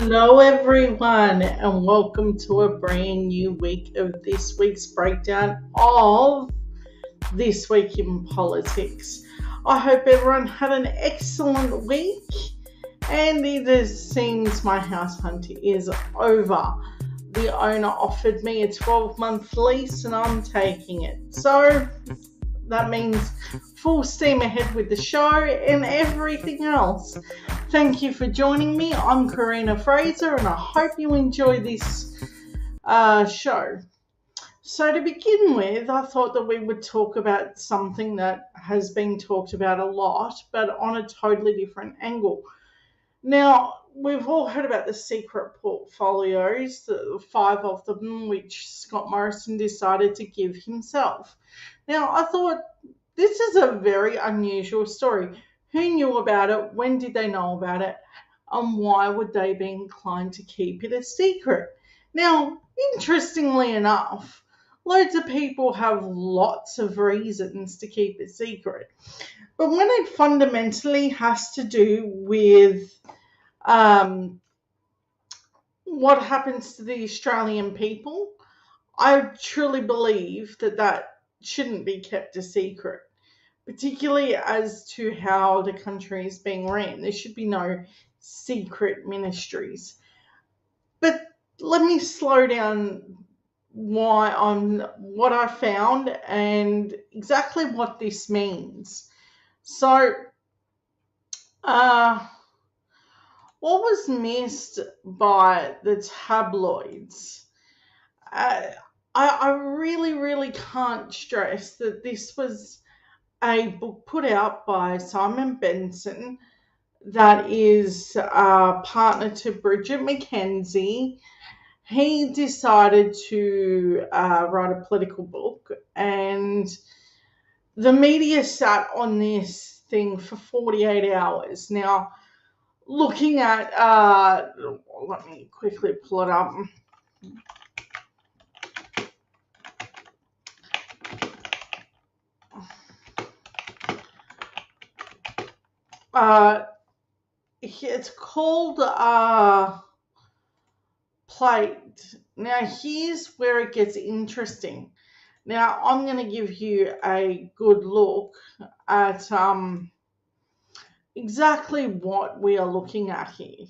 Hello, everyone, and welcome to a brand new week of this week's breakdown of This Week in Politics. I hope everyone had an excellent week, and it seems my house hunt is over. The owner offered me a 12-month lease, and I'm taking it. So that means full steam ahead with the show and everything else. Thank you for joining me. I'm Karina Fraser, and I hope you enjoy this show. So to begin with, I thought that we would talk about something that has been talked about a lot, but on a totally different angle. Now, we've all heard about the secret portfolios, the 5 of them, which Scott Morrison decided to give himself. Now, I thought this is a very unusual story. Who knew about it? When did they know about it? And why would they be inclined to keep it a secret? Now, interestingly enough, loads of people have lots of reasons to keep it secret. But when it fundamentally has to do with what happens to the Australian people, I truly believe that shouldn't be kept a secret, particularly as to how the country is being ran. There should be no secret ministries. But let me slow down what I found and exactly what this means. So, what was missed by the tabloids? I really, really can't stress that this was a book put out by Simon Benson that is a partner to Bridget McKenzie. He decided to write a political book, and the media sat on this thing for 48 hours. Now, looking at, let me quickly pull it up. It's called Plate. Now, here's where it gets interesting. Now, I'm going to give you a good look at exactly what we are looking at here.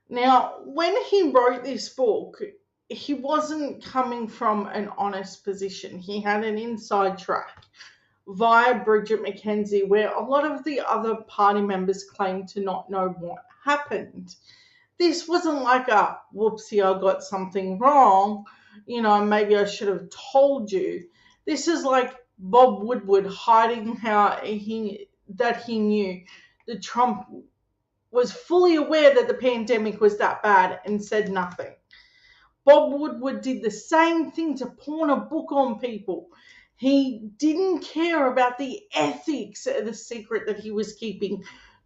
Now, when he wrote this book, he wasn't coming from an honest position. He had an inside track via Bridget McKenzie, where a lot of the other party members claimed to not know what happened. This wasn't like a whoopsie, I got something wrong, maybe I should have told you. This is like Bob Woodward hiding that he knew that Trump was fully aware that the pandemic was that bad and said nothing. Bob Woodward did the same thing to pawn a book on people. He didn't care about the ethics of the secret that he was keeping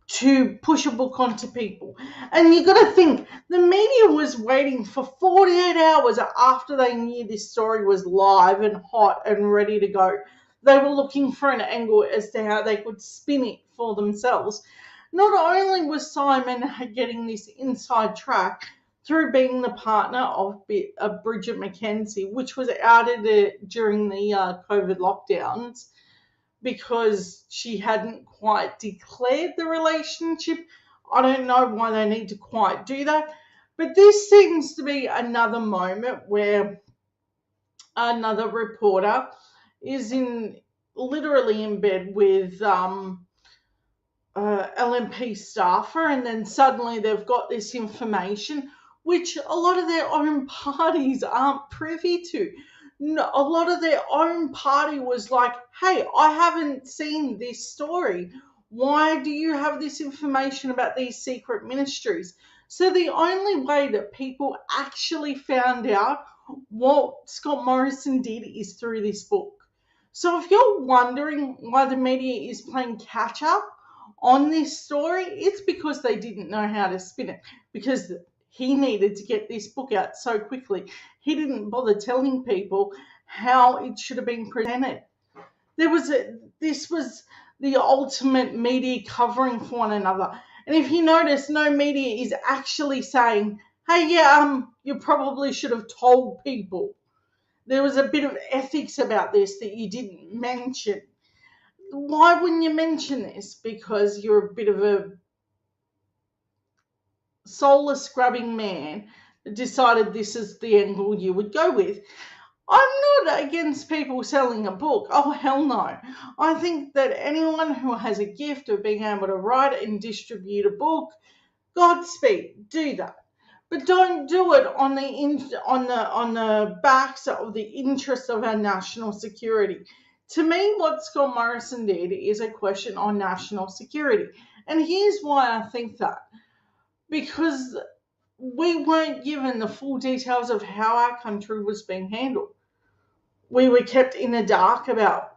to push a book onto people. And you got to think, the media was waiting for 48 hours after they knew this story was live and hot and ready to go. They were looking for an angle as to how they could spin it for themselves. Not only was Simon getting this inside track through being the partner of Bridget McKenzie, which was outed during the COVID lockdowns because she hadn't quite declared the relationship. I don't know why they need to quite do that. But this seems to be another moment where another reporter is literally in bed with LNP staffer, and then suddenly they've got this information which a lot of their own parties aren't privy to. No, a lot of their own party was like, hey, I haven't seen this story. Why do you have this information about these secret ministries? So the only way that people actually found out what Scott Morrison did is through this book. So if you're wondering why the media is playing catch up on this story, it's because they didn't know how to spin it, because he needed to get this book out so quickly. He didn't bother telling people how it should have been presented. This was the ultimate media covering for one another. And if you notice, no media is actually saying, hey, yeah, you probably should have told people. There was a bit of ethics about this that you didn't mention. Why wouldn't you mention this? Because you're a bit of a soulless scrubbing man that decided this is the angle you would go with. I'm not against people selling a book. Oh, hell no. I think that anyone who has a gift of being able to write and distribute a book, Godspeed, do that. But don't do it on the backs of the interests of our national security. To me, what Scott Morrison did is a question on national security. And here's why I think that. Because we weren't given the full details of how our country was being handled. We were kept in the dark about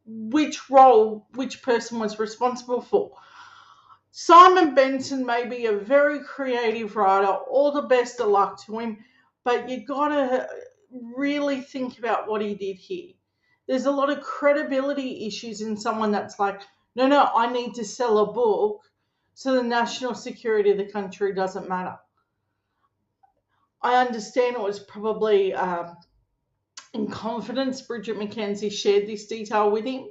which role which person was responsible for. Simon Benson may be a very creative writer, all the best of luck to him, but you gotta really think about what he did here. There's a lot of credibility issues in someone that's like, no, I need to sell a book so the national security of the country doesn't matter. I understand it was probably in confidence Bridget McKenzie shared this detail with him.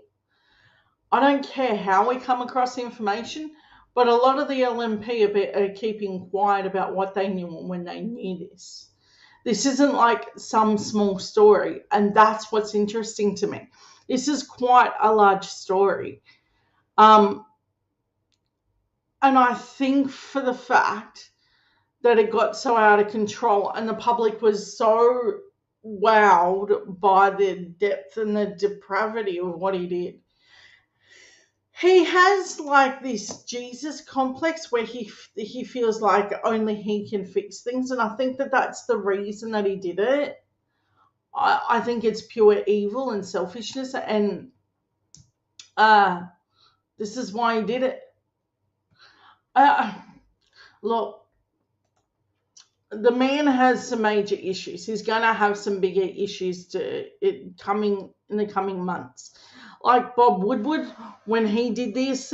I don't care how we come across the information, but a lot of the LNP are keeping quiet about what they knew and when they knew this. This isn't like some small story, and that's what's interesting to me. This is quite a large story. And I think for the fact that it got so out of control and the public was so wowed by the depth and the depravity of what he did. He has like this Jesus complex where he feels like only he can fix things, and I think that that's the reason that he did it. I think it's pure evil and selfishness, and this is why he did it. Look, the man has some major issues. He's going to have some bigger issues coming in the coming months. Like Bob Woodward, when he did this,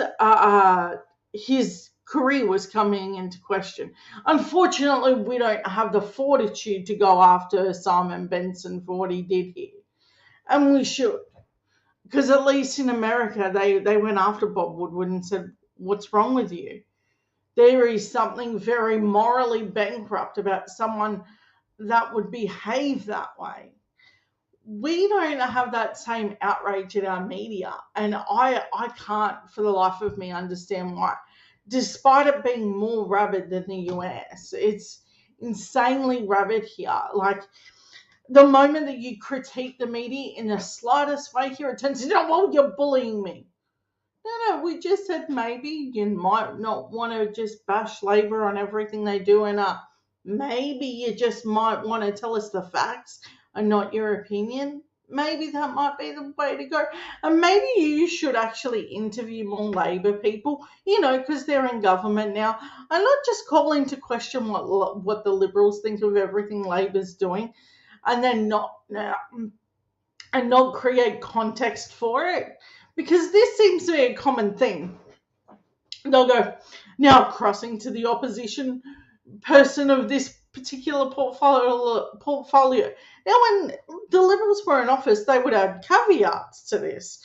his career was coming into question. Unfortunately, we don't have the fortitude to go after Simon Benson for what he did here. And we should. Because at least in America, they went after Bob Woodward and said, what's wrong with you? There is something very morally bankrupt about someone that would behave that way. We don't have that same outrage in our media, and I can't for the life of me understand why. Despite it being more rabid than the US, it's insanely rabid here. Like, the moment that you critique the media in the slightest way here, it turns into, well, you're bullying me. No, we just said maybe you might not want to just bash Labor on everything they do, and maybe you just might want to tell us the facts and not your opinion. Maybe that might be the way to go. And maybe you should actually interview more Labor people, because they're in government now, and not just call into question what the Liberals think of everything Labor's doing, and then not create context for it. Because this seems to be a common thing. They'll go, now crossing to the opposition person of this particular portfolio. Now, when the Liberals were in office, they would add caveats to this.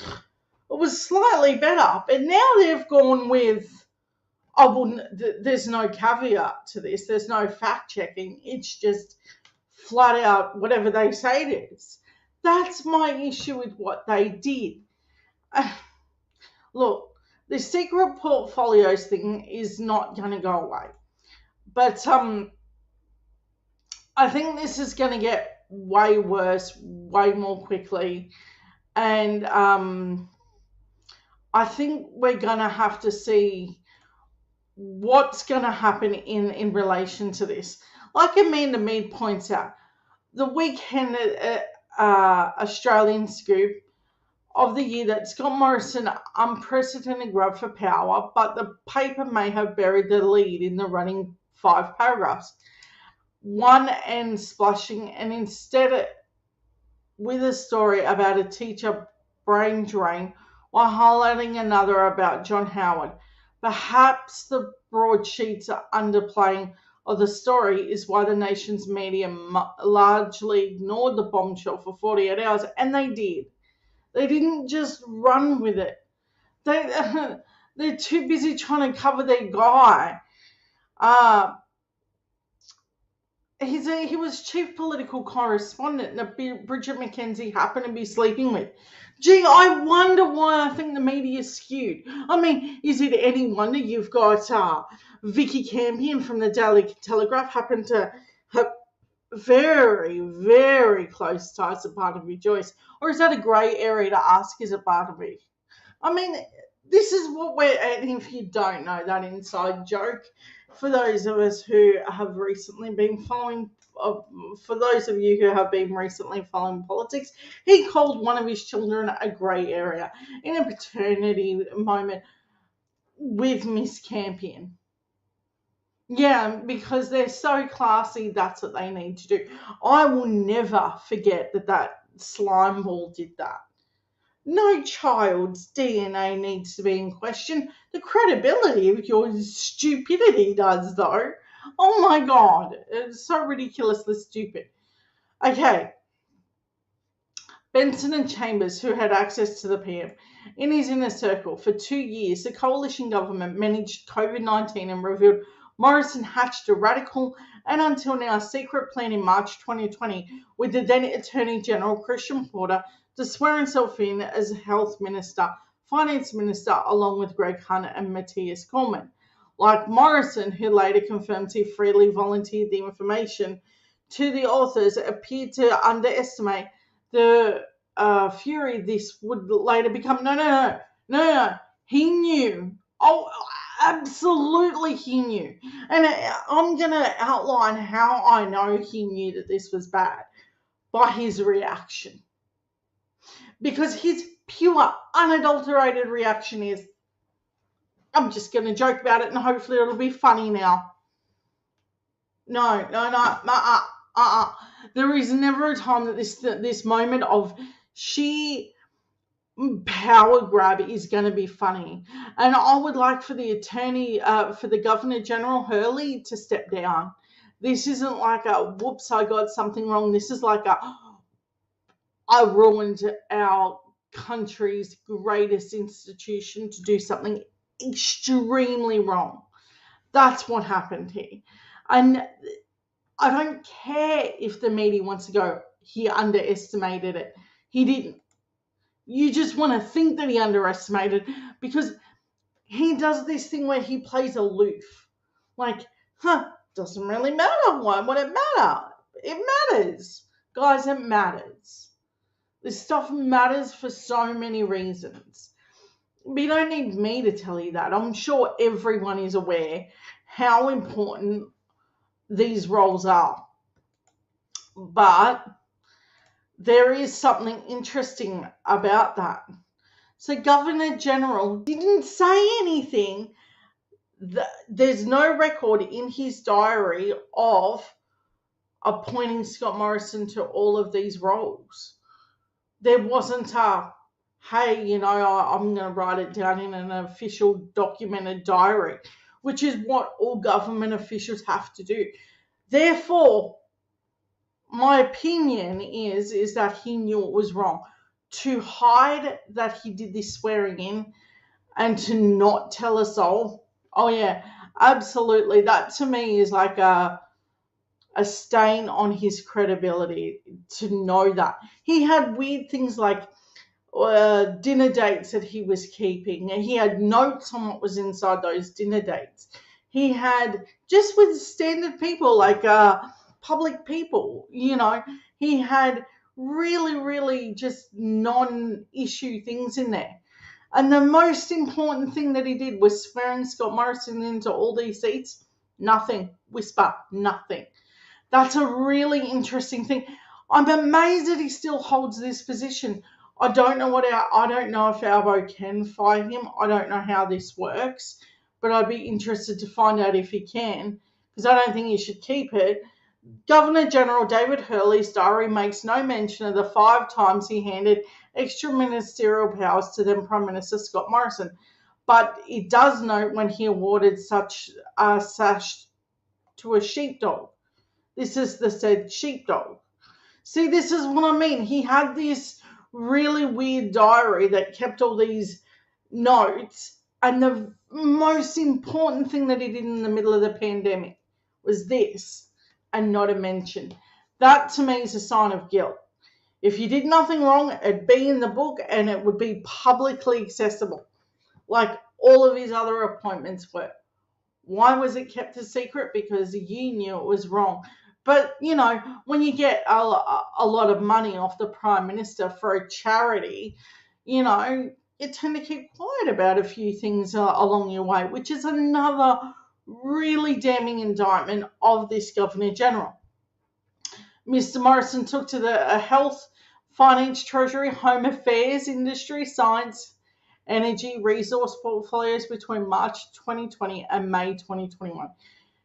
It was slightly better, but now they've gone with, there's no caveat to this. There's no fact checking. It's just flat out whatever they say it is. That's my issue with what they did. Look, the secret portfolios thing is not going to go away. But I think this is going to get way worse, way more quickly. And I think we're going to have to see what's going to happen in relation to this. Like Amanda Mead points out, the weekend Australian scoop of the year that Scott Morrison unprecedented grab for power, but the paper may have buried the lead in the running 5 paragraphs. One ends splashing, and instead with a story about a teacher brain drain, while highlighting another about John Howard. Perhaps the broadsheets are underplaying of the story is why the nation's media largely ignored the bombshell for 48 hours, and they did. They didn't just run with it. They they're too busy trying to cover their guy. Uh, he was chief political correspondent that Bridget McKenzie happened to be sleeping with. Gee, I wonder why I think the media is skewed. I mean, is it any wonder you've got Vicky Campion from the Daily Telegraph happen to have very, very close ties to Barnaby Joyce? Or is that a grey area to ask, is it Barnaby? I mean, this is what we're, and if you don't know that inside joke, for those of us who have recently been following, for those of you who have been recently following politics, he called one of his children a grey area in a paternity moment with Miss Campion. Yeah, because they're so classy, that's what they need to do. I will never forget that slime ball did that. No child's DNA needs to be in question. The credibility of your stupidity does, though. Oh my god, it's so ridiculously stupid. Okay, Benson and Chambers, who had access to the PM. In his inner circle, for 2 years, the coalition government managed COVID 19 and revealed Morrison hatched a radical and until now secret plan in March 2020 with the then Attorney General Christian Porter to swear himself in as Health Minister, Finance Minister, along with Greg Hunt and Matthias Cormann. Like Morrison, who later confirmed he freely volunteered the information to the authors, appeared to underestimate the fury this would later become. No. He knew. Oh, absolutely he knew. And I'm going to outline how I know he knew that this was bad by his reaction. Because his pure, unadulterated reaction is, I'm just going to joke about it and hopefully it'll be funny now. No. There is never a time that this moment of sheer power grab is going to be funny. And I would like for the for the Governor General Hurley to step down. This isn't like a, whoops, I got something wrong. This is like a, I ruined our country's greatest institution to do something extremely wrong. That's what happened here. And I don't care if the media wants to go, he underestimated it. He didn't. You just want to think that he underestimated because he does this thing where he plays aloof. Like, doesn't really matter. Why would it matter? It matters. Guys, it matters. This stuff matters for so many reasons. But you don't need me to tell you that. I'm sure everyone is aware how important these roles are. But there is something interesting about that. So Governor General didn't say anything. There's no record in his diary of appointing Scott Morrison to all of these roles. There wasn't a, hey, I'm going to write it down in an official documented diary, which is what all government officials have to do. Therefore, my opinion is that he knew it was wrong. To hide that he did this swearing in and to not tell us all, oh yeah, absolutely. That to me is like a stain on his credibility to know that. He had weird things like dinner dates that he was keeping, and he had notes on what was inside those dinner dates. He had, just with standard people, like public people, he had really, really just non-issue things in there. And the most important thing that he did was swearing Scott Morrison into all these seats. Nothing. Whisper. Nothing. That's a really interesting thing. I'm amazed that he still holds this position. I don't know if Albo can fire him. I don't know how this works, but I'd be interested to find out if he can, because I don't think he should keep it. Governor General David Hurley's diary makes no mention of the 5 times he handed extra ministerial powers to then Prime Minister Scott Morrison. but it does note when he awarded such a sash to a sheepdog. This is the said sheepdog. See, this is what I mean. He had this really weird diary that kept all these notes, and the most important thing that he did in the middle of the pandemic was this, and not a mention. That to me is a sign of guilt. If you did nothing wrong, it'd be in the book and it would be publicly accessible, like all of his other appointments were. Why was it kept a secret? Because you knew it was wrong. But, when you get a lot of money off the Prime Minister for a charity, you tend to keep quiet about a few things along your way, which is another really damning indictment of this Governor-General. Mr. Morrison took to the health, finance, treasury, home affairs, industry, science, energy, resource portfolios between March 2020 and May 2021.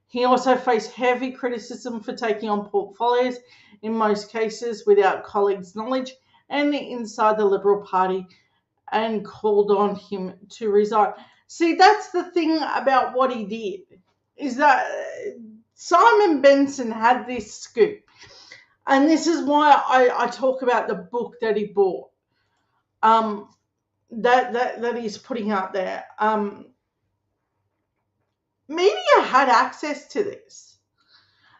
He also faced heavy criticism for taking on portfolios, in most cases without colleagues' knowledge and inside the Liberal Party, and called on him to resign. See, that's the thing about what he did, is that Simon Benson had this scoop. And this is why I talk about the book that he bought, that he's putting out there. Media had access to this.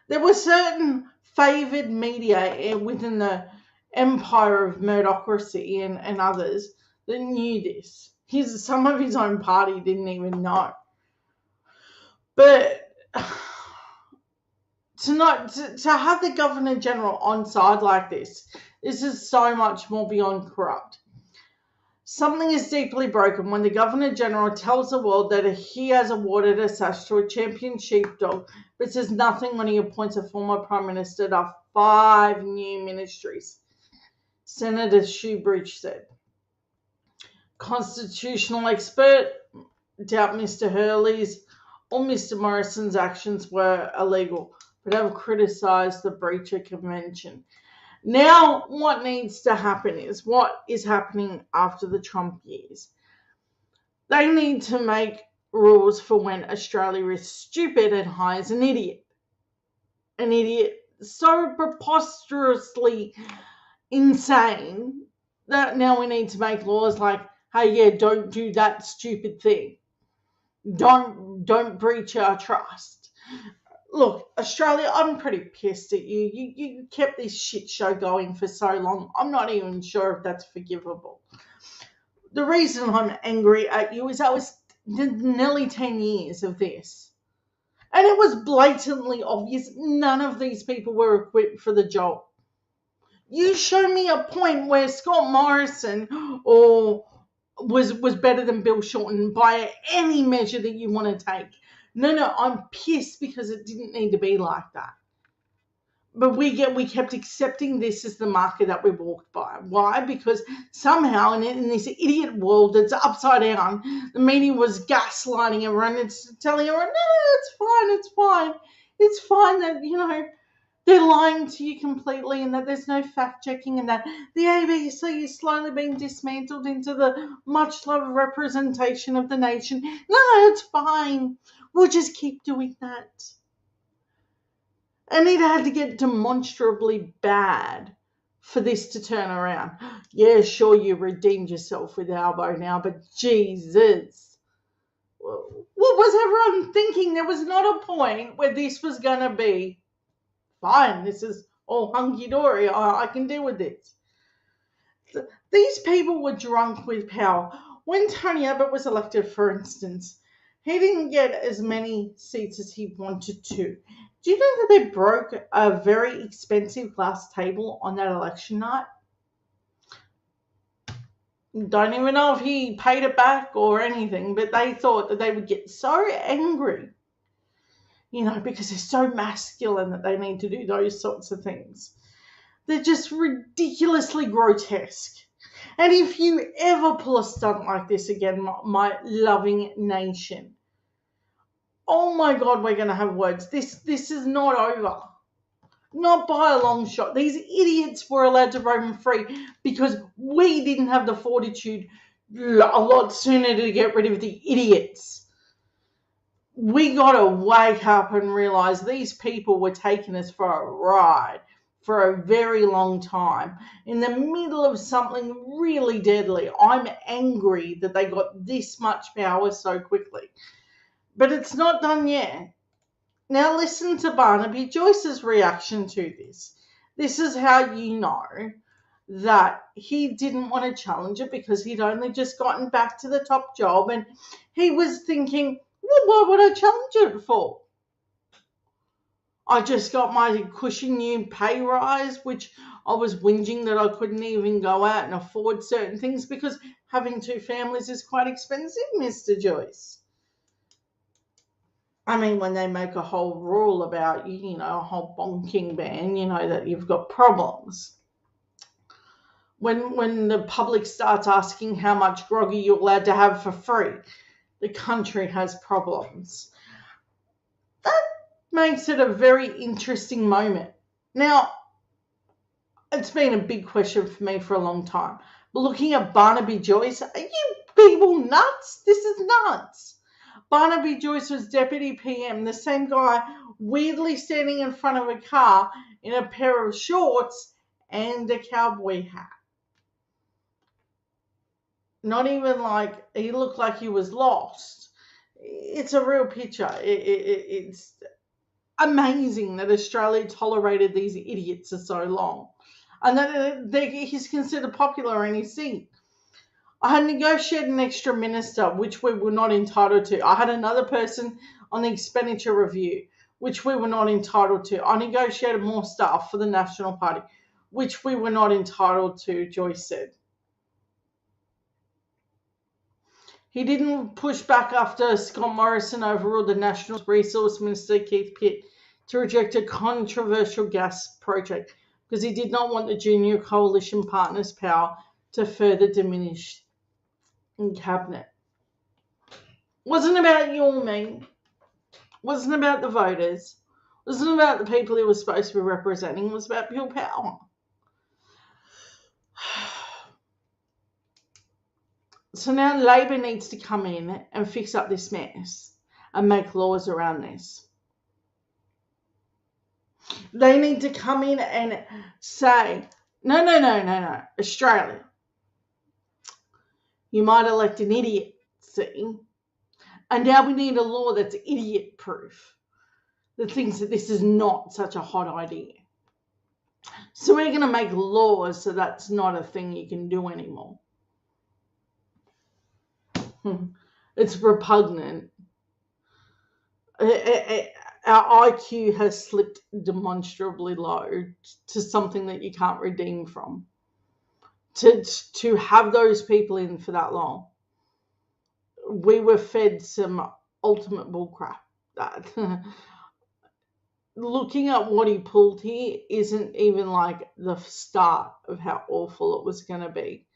There were certain favoured media within the empire of Murdochracy and others that knew this. Some of his own party didn't even know. But to have the Governor-General on side like this is so much more beyond corrupt. Something is deeply broken when the Governor-General tells the world that he has awarded a sash to a champion sheepdog, but says nothing when he appoints a former Prime Minister to 5 new ministries, Senator Shoebridge said. Constitutional expert doubt Mr. Hurley's or Mr. Morrison's actions were illegal, but have criticised the breach of convention. Now, what needs to happen is what is happening after the Trump years. They need to make rules for when Australia is stupid and hires an idiot. An idiot so preposterously insane that now we need to make laws like, hey, yeah, don't do that stupid thing. Don't breach our trust. Look, Australia, I'm pretty pissed at you. You kept this shit show going for so long. I'm not even sure if that's forgivable. The reason I'm angry at you is that was nearly 10 years of this. And it was blatantly obvious none of these people were equipped for the job. You show me a point where Scott Morrison was better than Bill Shorten by any measure that you want to take. No, I'm pissed because it didn't need to be like that. But we kept accepting this as the marker that we walked by. Why? Because somehow in this idiot world that's upside down, the media was gaslighting everyone and telling everyone, no, it's fine that, they're lying to you completely and that there's no fact checking and that the ABC is slowly being dismantled into the much loved representation of the nation. No, it's fine. We'll just keep doing that. And it had to get demonstrably bad for this to turn around. Yeah, sure, you redeemed yourself with Albo now, but Jesus. What was everyone thinking? There was not a point where this was going to be, fine, this is all hunky-dory, I can deal with this. These people were drunk with power. When Tony Abbott was elected, for instance, he didn't get as many seats as he wanted to. Do you know that they broke a very expensive glass table on that election night? Don't even know if he paid it back or anything, but they thought that they would get so angry, because they're so masculine that they need to do those sorts of things. They're just ridiculously grotesque. And if you ever pull a stunt like this again, my loving nation, oh my God, we're going to have words. This is not over. Not by a long shot. These idiots were allowed to roam free because we didn't have the fortitude a lot sooner to get rid of the idiots. We got to wake up and realize these people were taking us for a ride for a very long time in the middle of something really deadly. I'm angry that they got this much power so quickly. But it's not done yet. Now listen to Barnaby Joyce's reaction to this. This is how you know that he didn't want to challenge it, because he'd only just gotten back to the top job and he was thinking, well, why would I challenge it for? I just got my cushy new pay rise, which I was whinging that I couldn't even go out and afford certain things because having two families is quite expensive, Mr. Joyce. I mean, when they make a whole rule about, a whole bonking ban, that you've got problems. When the public starts asking how much groggy you're allowed to have for free, the country has problems. That makes it a very interesting moment. Now, it's been a big question for me for a long time. But looking at Barnaby Joyce, are you people nuts? This is nuts. Barnaby Joyce was Deputy PM, the same guy weirdly standing in front of a car in a pair of shorts and a cowboy hat. Not even like he looked like he was lost. It's a real picture. It's amazing that Australia tolerated these idiots for so long, and that he's considered popular in his seat. I had negotiated an extra minister, which we were not entitled to. I had another person on the expenditure review, which we were not entitled to. I negotiated more staff for the National Party, which we were not entitled to, Joyce said. He didn't push back after Scott Morrison overruled the National Resource Minister, Keith Pitt, to reject a controversial gas project because he did not want the junior coalition partners' power to further diminish in cabinet. Wasn't about you or me. Wasn't about the voters. Wasn't about the people he was supposed to be representing. It was about pure power. So now Labor needs to come in and fix up this mess and make laws around this. They need to come in and say, no, Australia, you might elect an idiot, see? And now we need a law that's idiot-proof, that thinks that this is not such a hot idea. So we're going to make laws so that's not a thing you can do anymore. It's repugnant. Our IQ has slipped demonstrably low to something that you can't redeem from. To have those people in for that long, we were fed some ultimate bullcrap. Looking at what he pulled here isn't even like the start of how awful it was going to be.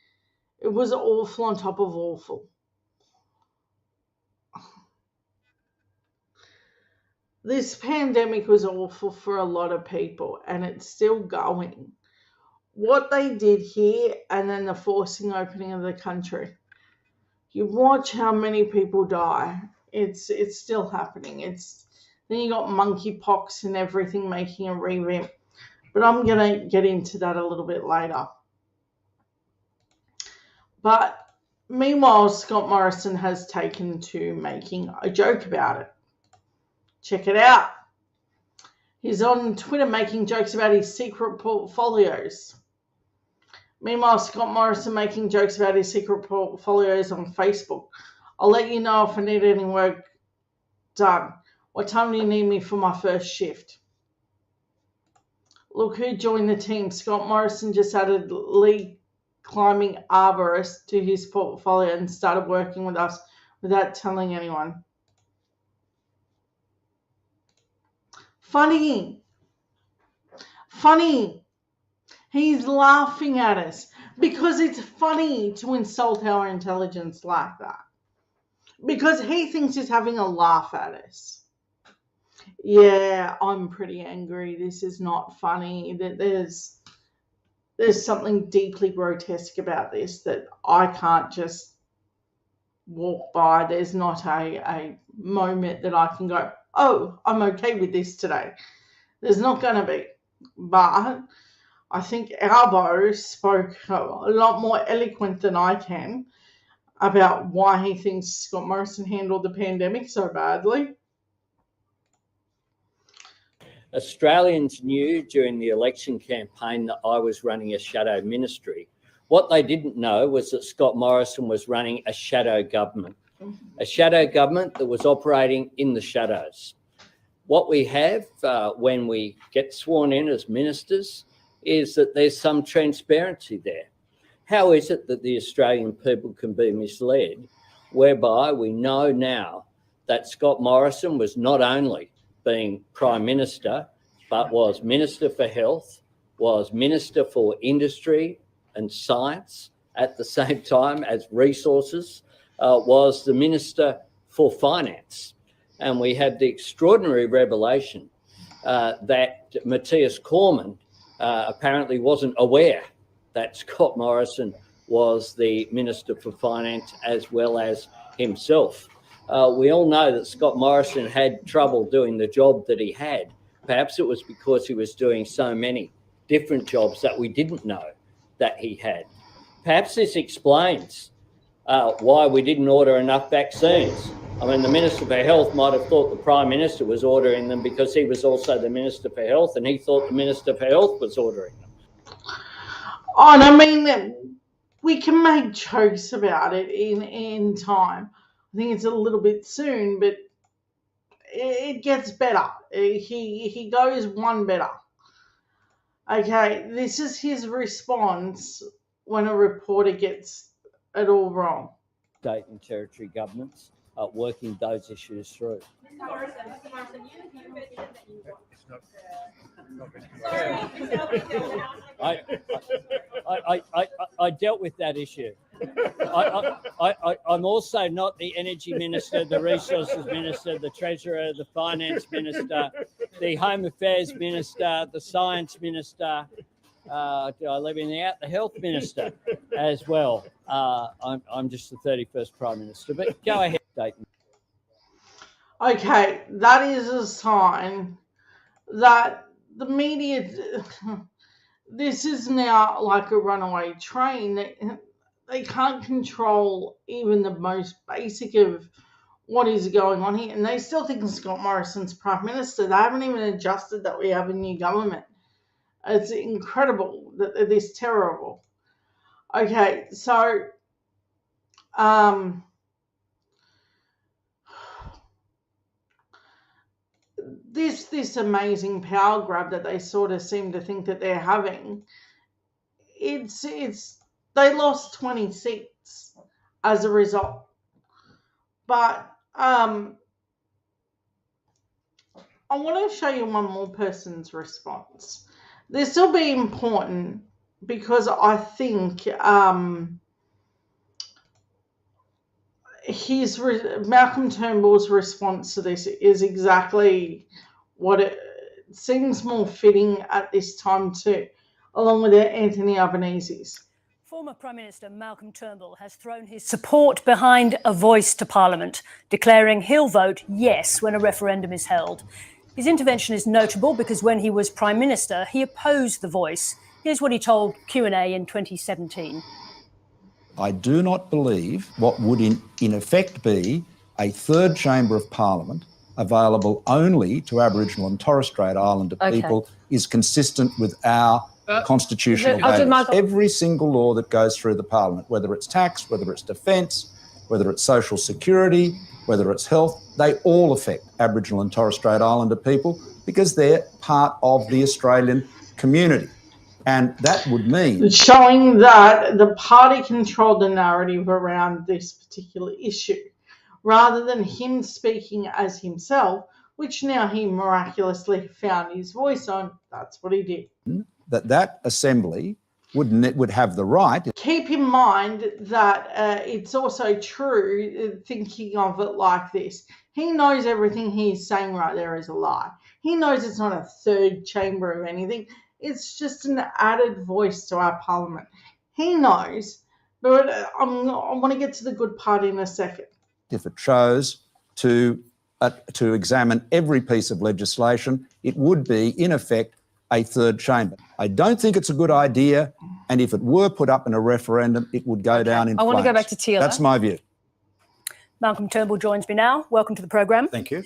It was awful on top of awful. This pandemic was awful for a lot of people, and it's still going. What they did here, and then the forcing opening of the country, you watch how many people die. It's still happening. Then you got monkeypox and everything making a revamp, but I'm gonna get into that a little bit later. But meanwhile, Scott Morrison has taken to making a joke about it. Check it out. He's on Twitter making jokes about his secret portfolios. Meanwhile, Scott Morrison making jokes about his secret portfolios on Facebook. I'll let you know if I need any work done. What time do you need me for my first shift? Look who joined the team. Scott Morrison just added lead climbing arborist to his portfolio and started working with us without telling anyone. Funny. He's laughing at us because it's funny to insult our intelligence like that. Because he thinks he's having a laugh at us. Yeah, I'm pretty angry. This is not funny. There's something deeply grotesque about this that I can't just walk by. There's not a moment that I can go, oh, I'm okay with this today. There's not going to be. But I think Albo spoke a lot more eloquent than I can about why he thinks Scott Morrison handled the pandemic so badly. Australians knew during the election campaign that I was running a shadow ministry. What they didn't know was that Scott Morrison was running a shadow government that was operating in the shadows. What we have when we get sworn in as ministers is that there's some transparency there. How is it that the Australian people can be misled, whereby we know now that Scott Morrison was not only being Prime Minister, but was Minister for Health, was Minister for Industry and Science at the same time as Resources, was the Minister for Finance. And we had the extraordinary revelation that Matthias Cormann apparently wasn't aware that Scott Morrison was the Minister for Finance as well as himself. We all know that Scott Morrison had trouble doing the job that he had. Perhaps it was because he was doing so many different jobs that we didn't know that he had. Perhaps this explains why we didn't order enough vaccines. I mean, the Minister for Health might have thought the Prime Minister was ordering them because he was also the Minister for Health, and he thought the Minister for Health was ordering them. Oh, and I mean, we can make jokes about it in time. I think it's a little bit soon, but it gets better. He goes one better. Okay, this is his response when a reporter gets it all wrong. State and territory governments working those issues through. Mr. Morrison, you mentioned that you I dealt with that issue. I'm also not the Energy Minister, the Resources Minister, the Treasurer, the Finance Minister, the Home Affairs Minister, the Science Minister. Do I leave anything out? The Health Minister as well. I'm just the 31st Prime Minister. But go ahead, Dayton. Okay, that is a sign that the media, this is now like a runaway train. They can't control even the most basic of what is going on here. And they still think Scott Morrison's Prime Minister. They haven't even adjusted that we have a new government. It's incredible that they're this terrible. Okay, so this amazing power grab that they sort of seem to think that they're having, it's they lost 20 seats as a result. But I want to show you one more person's response. This will be important because I think Malcolm Turnbull's response to this is exactly what it seems more fitting at this time too, along with Anthony Albanese's. Former Prime Minister Malcolm Turnbull has thrown his support behind a voice to Parliament, declaring he'll vote yes when a referendum is held. His intervention is notable because when he was Prime Minister, he opposed the voice. Here's what he told Q&A in 2017. I do not believe what would in effect be a third chamber of Parliament available only to Aboriginal and Torres Strait Islander people is consistent with our constitutional values. Every single law that goes through the Parliament, whether it's tax, whether it's defence, whether it's social security, whether it's health, they all affect Aboriginal and Torres Strait Islander people because they're part of the Australian community. And that would mean showing that the party controlled the narrative around this particular issue rather than him speaking as himself, which now he miraculously found his voice on. That's what he did. That assembly would have the right. Keep in mind that it's also true, thinking of it like this. He knows everything he's saying right there is a lie. He knows it's not a third chamber of anything. It's just an added voice to our Parliament. He knows But I want to get to the good part in a second. If it chose to examine every piece of legislation, it would be, in effect, a third chamber. I don't think it's a good idea, and if it were put up in a referendum, it would go down in flames. I want to go back to Teela. That's my view. Malcolm Turnbull joins me now. Welcome to the programme. Thank you.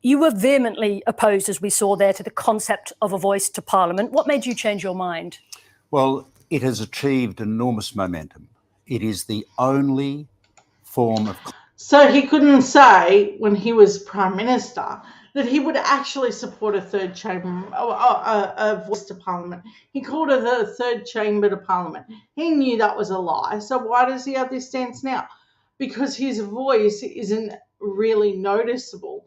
You were vehemently opposed, as we saw there, to the concept of a voice to Parliament. What made you change your mind? Well, it has achieved enormous momentum. It is the only form of... So he couldn't say, when he was Prime Minister, that he would actually support a third chamber, a voice to Parliament. He called it a third chamber to Parliament. He knew that was a lie. So why does he have this stance now? Because his voice isn't really noticeable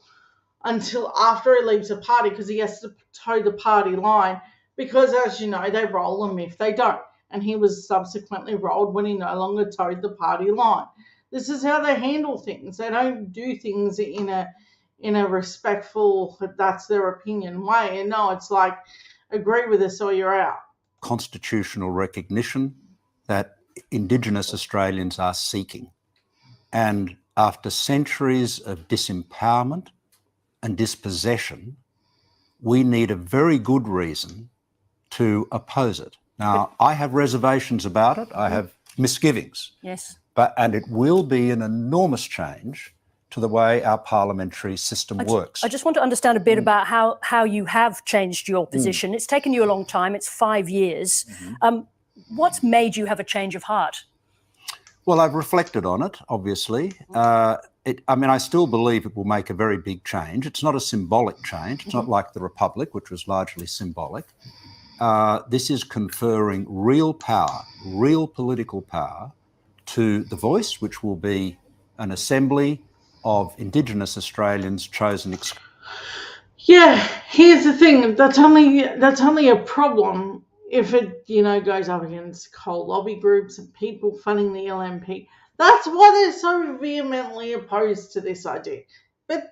until after he leaves the party, because he has to toe the party line, because, as you know, they roll him if they don't. And he was subsequently rolled when he no longer towed the party line. This is how they handle things. They don't do things in a respectful, that's their opinion way. And no, it's like, agree with us or you're out. Constitutional recognition that Indigenous Australians are seeking. And after centuries of disempowerment and dispossession, we need a very good reason to oppose it. Now, I have reservations about it. I have misgivings. Yes. And it will be an enormous change to the way our parliamentary system works. I just want to understand a bit about how you have changed your position. It's taken you a long time. It's 5 years. What's made you have a change of heart? Well, I've reflected on it, obviously. I still believe it will make a very big change. It's not a symbolic change. It's not like the Republic, which was largely symbolic. This is conferring real power, real political power, to the Voice, which will be an assembly of Indigenous Australians chosen. Yeah, here's the thing. That's only a problem if it, goes up against coal lobby groups and people funding the LNP. That's why they're so vehemently opposed to this idea. But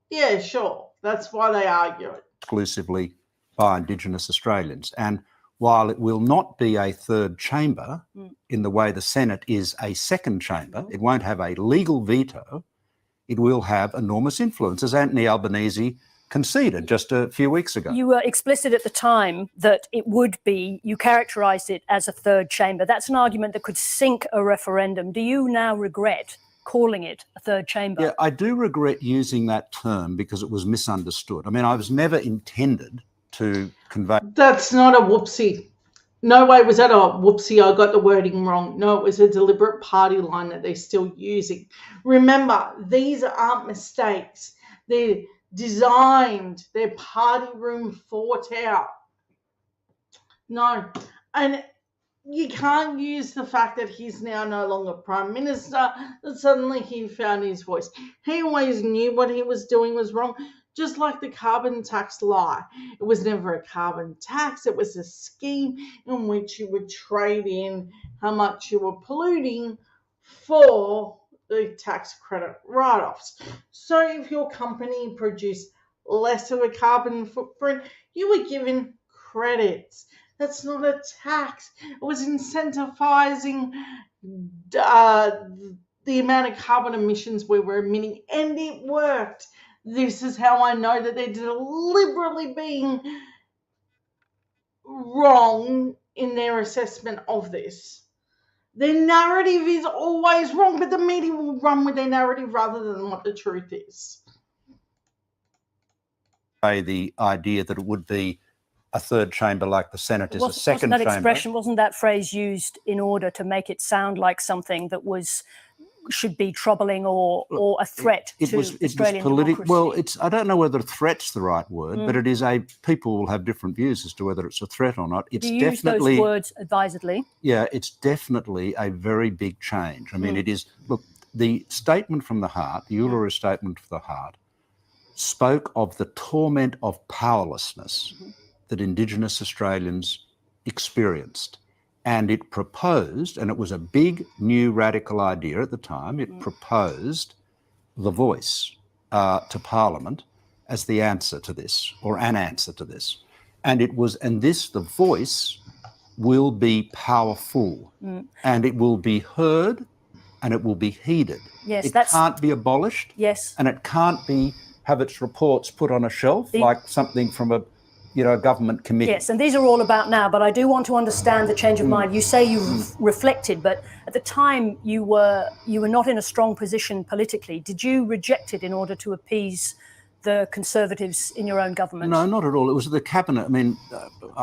yeah, sure, that's why they argue it. Exclusively by Indigenous Australians. And while it will not be a third chamber in the way the Senate is a second chamber, it won't have a legal veto, it will have enormous influence, as Anthony Albanese conceded just a few weeks ago. You were explicit at the time that it would be, you characterised it as a third chamber. That's an argument that could sink a referendum. Do you now regret calling it a third chamber? Yeah, I do regret using that term because it was misunderstood. I was never intended to convey... That's not a whoopsie. No way was that a whoopsie, I got the wording wrong. No, it was a deliberate party line that they're still using. Remember, these aren't mistakes. They're designed. They're party room thought out. No. And you can't use the fact that he's now no longer Prime Minister, that suddenly he found his voice. He always knew what he was doing was wrong. Just like the carbon tax lie. It was never a carbon tax. It was a scheme in which you would trade in how much you were polluting for the tax credit write-offs. So if your company produced less of a carbon footprint, you were given credits. That's not a tax. It was incentivizing the amount of carbon emissions we were emitting, and it worked. This is how I know that they're deliberately being wrong in their assessment of this. Their narrative is always wrong, but the media will run with their narrative rather than what the truth is. The idea that it would be a third chamber like the Senate is a second chamber. Wasn't that phrase used in order to make it sound like something that should be troubling or a threat to Australian democracy? Well, I don't know whether threat's the right word, but it is people will have different views as to whether it's a threat or not. It's you definitely, use those words advisedly? Yeah, it's definitely a very big change. It is, look, the statement from the heart, the Uluru Statement from the Heart, spoke of the torment of powerlessness that Indigenous Australians experienced. And it proposed, and it was a big, new, radical idea at the time, it proposed the Voice to Parliament as the answer to this, or an answer to this. And the Voice will be powerful and it will be heard and it will be heeded. Yes, it can't be abolished. Yes. And it can't have its reports put on a shelf like something from a government committee. Yes, and these are all about now, but I do want to understand the change of mind. You say you've reflected, but at the time you were not in a strong position politically. Did you reject it in order to appease the Conservatives in your own government? No, not at all. It was the cabinet. I mean,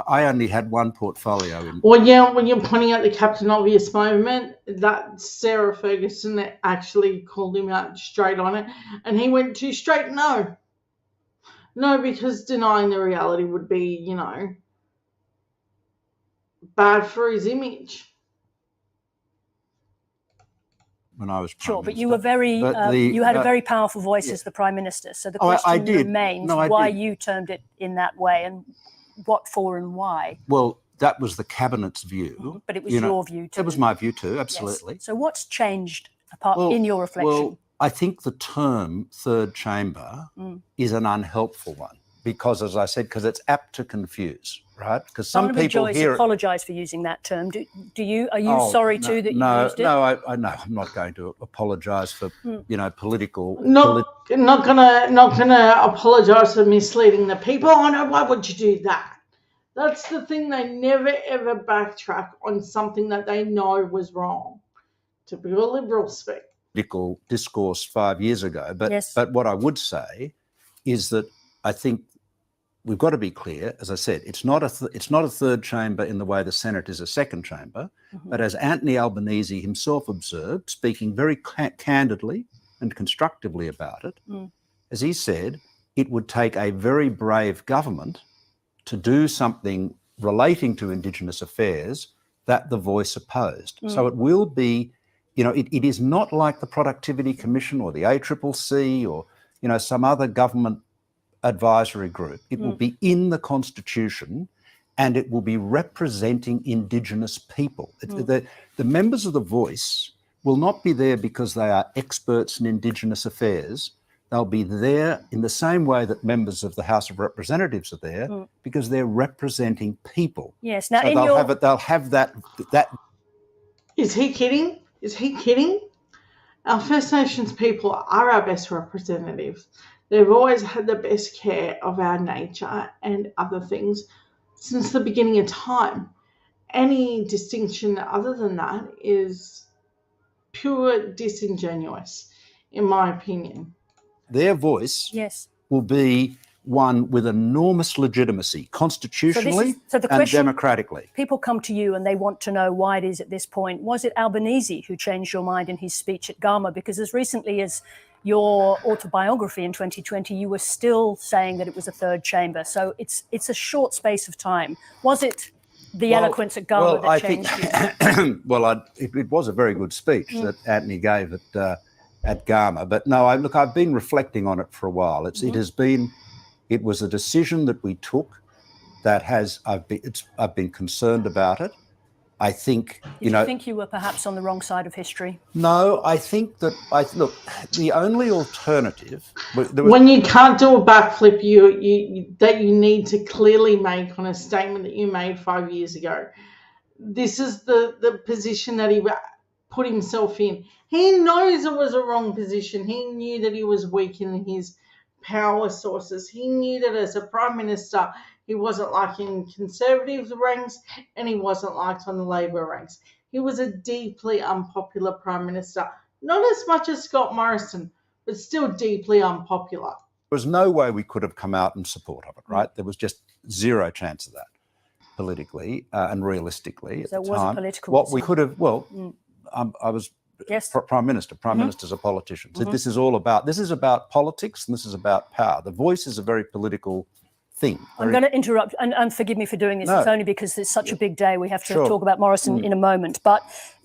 I only had one portfolio. Well, yeah, when you're pointing out the Captain Obvious moment, that Sarah Ferguson actually called him out straight on it, and he went too straight no. No, because denying the reality would be, bad for his image. When I was Prime Sure, but Minister. you were you had a very powerful voice as the Prime Minister. So the question remains why you termed it in that way and what for and why. Well, that was the Cabinet's view. But it was your view too. It was my view too, absolutely. Yes. So what's changed in your reflection? Well, I think the term third chamber is an unhelpful one because, as I said, because it's apt to confuse, right? Because some people hear apologise for using that term. Do you? Are you sorry too that you used it? No, I'm not going to apologise for political. Not gonna apologise for misleading the people. I know. Why would you do that? That's the thing. They never ever backtrack on something that they know was wrong. Typical Liberal speak. Political discourse 5 years ago, but what I would say is that I think we've got to be clear. As I said, it's not a third chamber in the way the Senate is a second chamber, but as Anthony Albanese himself observed, speaking very candidly and constructively about it, as he said, it would take a very brave government to do something relating to Indigenous affairs that the Voice opposed. So it will be. It is not like the Productivity Commission or the ACCC or, some other government advisory group. It will be in the Constitution and it will be representing Indigenous people. The members of the Voice will not be there because they are experts in Indigenous affairs. They'll be there in the same way that members of the House of Representatives are there because they're representing people. Yes. Now, so they'll have that. Is he kidding? Is he kidding? Our First Nations people are our best representatives. They've always had the best care of our nature and other things since the beginning of time. Any distinction other than that is pure disingenuous, in my opinion. Their voice will be one with enormous legitimacy, constitutionally and democratically. People come to you and they want to know why it is at this point. Was it Albanese who changed your mind in his speech at Garma? Because as recently as your autobiography in 2020, you were still saying that it was a third chamber. So it's a short space of time. Was it the eloquence at Garma that changed you? Well, it was a very good speech that Anthony gave at Garma. But no, I've been reflecting on it for a while. It was a decision that we took that I've been concerned about it. I think, Did you think you were perhaps on the wrong side of history? No, I think that, the only alternative... when you can't do a backflip that you need to clearly make on a statement that you made 5 years ago, this is the position that he put himself in. He knows it was a wrong position. He knew that he was weak in his power sources. He knew that as a Prime Minister, he wasn't liked in Conservative ranks and he wasn't liked on the Labor ranks. He was a deeply unpopular Prime Minister. Not as much as Scott Morrison, but still deeply unpopular. There was no way we could have come out in support of it, right? There was just zero chance of that politically and realistically at the time. So it was a political What we could have, I was Prime Minister. Prime Ministers are politicians. This is about politics and this is about power. The Voice is a very political thing. I'm going to interrupt, and forgive me for doing this. No. It's only because it's such a big day. We have to talk about Morrison in a moment. But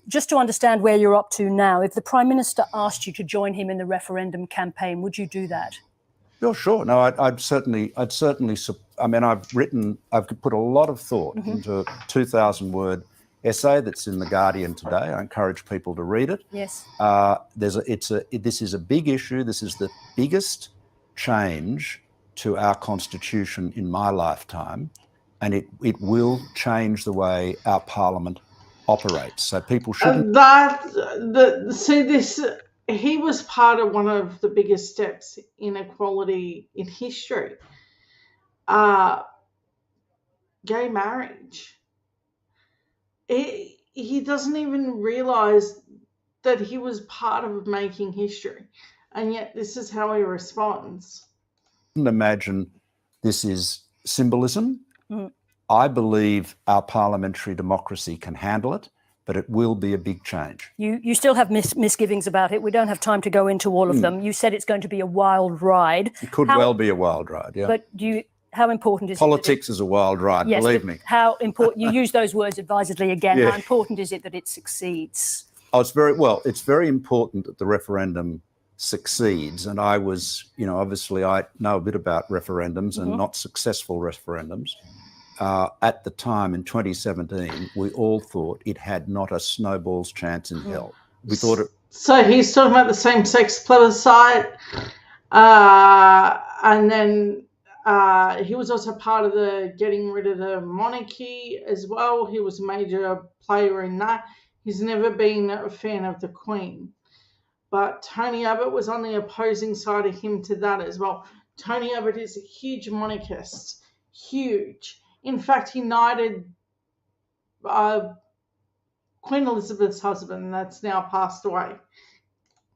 just to understand where you're up to now, if the Prime Minister asked you to join him in the referendum campaign, would you do that? Sure. No, I'd certainly. I mean, I've put a lot of thought into a 2,000-word essay that's in The Guardian today. I encourage people to read it. Yes. This is a big issue. This is the biggest change to our constitution in my lifetime. and it will change the way our parliament operates. So people shouldn't. He was part of one of the biggest steps in equality in history. Gay marriage. He doesn't even realise that he was part of making history, and yet this is how he responds. Imagine this is symbolism. I believe our parliamentary democracy can handle it, but it will be a big change. You still have misgivings about it. We don't have time to go into all of them. You said it's going to be a wild ride. It could well be a wild ride, yeah. But how important is Politics is a wild ride, yes, believe me. How important, you use those words advisedly again, Yeah. How important is it that it succeeds? Oh, it's very important that the referendum succeeds. And I was, obviously I know a bit about referendums and not successful referendums. At the time in 2017, we all thought it had not a snowball's chance in hell. We thought it. So he's talking about the same-sex plebiscite, and then he was also part of the getting rid of the monarchy as well. He was a major player in that. He's never been a fan of the Queen. But Tony Abbott was on the opposing side of him to that as well. Tony Abbott is a huge monarchist. Huge. In fact, he knighted Queen Elizabeth's husband that's now passed away.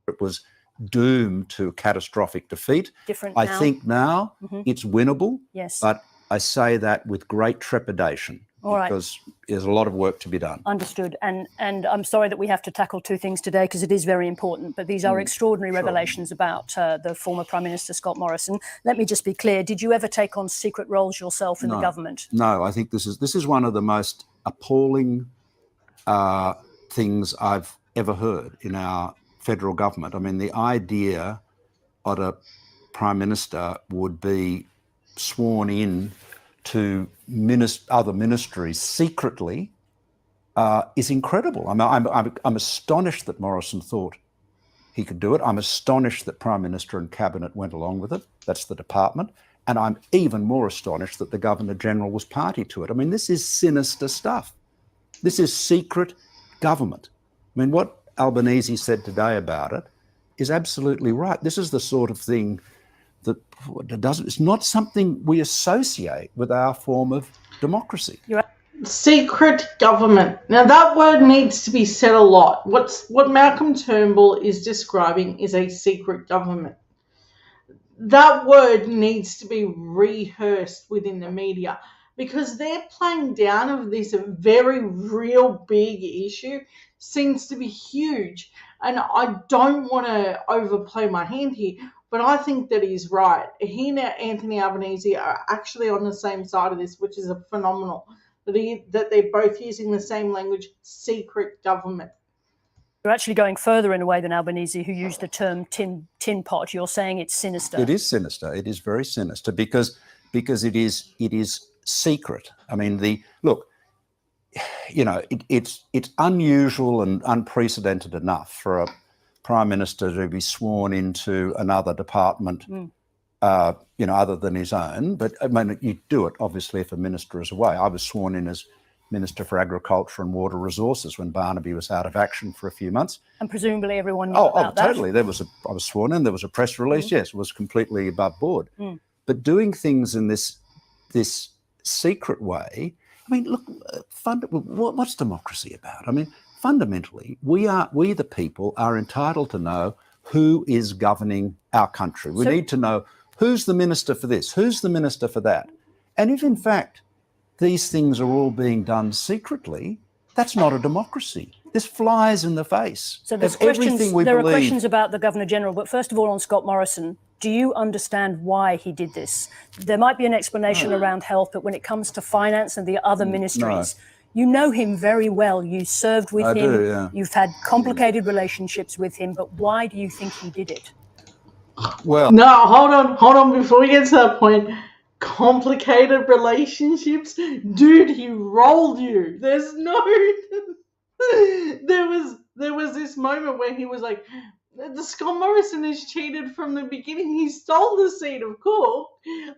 It was doomed to catastrophic defeat. Different I now. think now it's winnable. Yes. But I say that with great trepidation. All right. Because there's a lot of work to be done. Understood. And I'm sorry that we have to tackle two things today because it is very important, but these are extraordinary revelations about the former Prime Minister Scott Morrison. Let me just be clear. Did you ever take on secret roles yourself in the government? No, I think this is one of the most appalling things I've ever heard in our federal government. I mean, the idea that a Prime Minister would be sworn in to other ministries secretly is incredible. I'm astonished that Morrison thought he could do it. I'm astonished that Prime Minister and Cabinet went along with it. That's the department. And I'm even more astonished that the Governor-General was party to it. I mean, this is sinister stuff. This is secret government. I mean, what Albanese said today about it is absolutely right. This is the sort of thing that it's not something we associate with our form of democracy. Secret government. Now that word needs to be said a lot. What Malcolm Turnbull is describing is a secret government. That word needs to be rehearsed within the media because they're playing down of this very real big issue seems to be huge. And I don't want to overplay my hand here, but I think that he's right. He and Anthony Albanese are actually on the same side of this, which is a phenomenal. That they're both using the same language, secret government. You're actually going further in a way than Albanese, who used the term tin pot. You're saying it's sinister. It is sinister. It is very sinister because it is secret. I mean, it's unusual and unprecedented enough for a Prime Minister to be sworn into another department, other than his own. But I mean, you do it obviously if a minister is away. I was sworn in as Minister for Agriculture and Water Resources when Barnaby was out of action for a few months. And presumably everyone knew about that. Totally. I was sworn in. There was a press release. Yes, it was completely above board. But doing things in this secret way, I mean, look, what's democracy about? I mean, fundamentally, we the people are entitled to know who is governing our country. We need to know who's the minister for this, who's the minister for that. And if in fact these things are all being done secretly, that's not a democracy. This flies in the face so of everything we there believe. Are questions about the Governor-General, but first of all on Scott Morrison, do you understand why he did this? There might be an explanation around health, but when it comes to finance and the other ministries, you know him very well. You served with him. I do, yeah. You've had complicated relationships with him, but why do you think he did it? Well, no, hold on. Before we get to that point, complicated relationships, dude. He rolled you. There's no. There was this moment where he was like, Scott Morrison has cheated from the beginning. He stole the seat of Cook.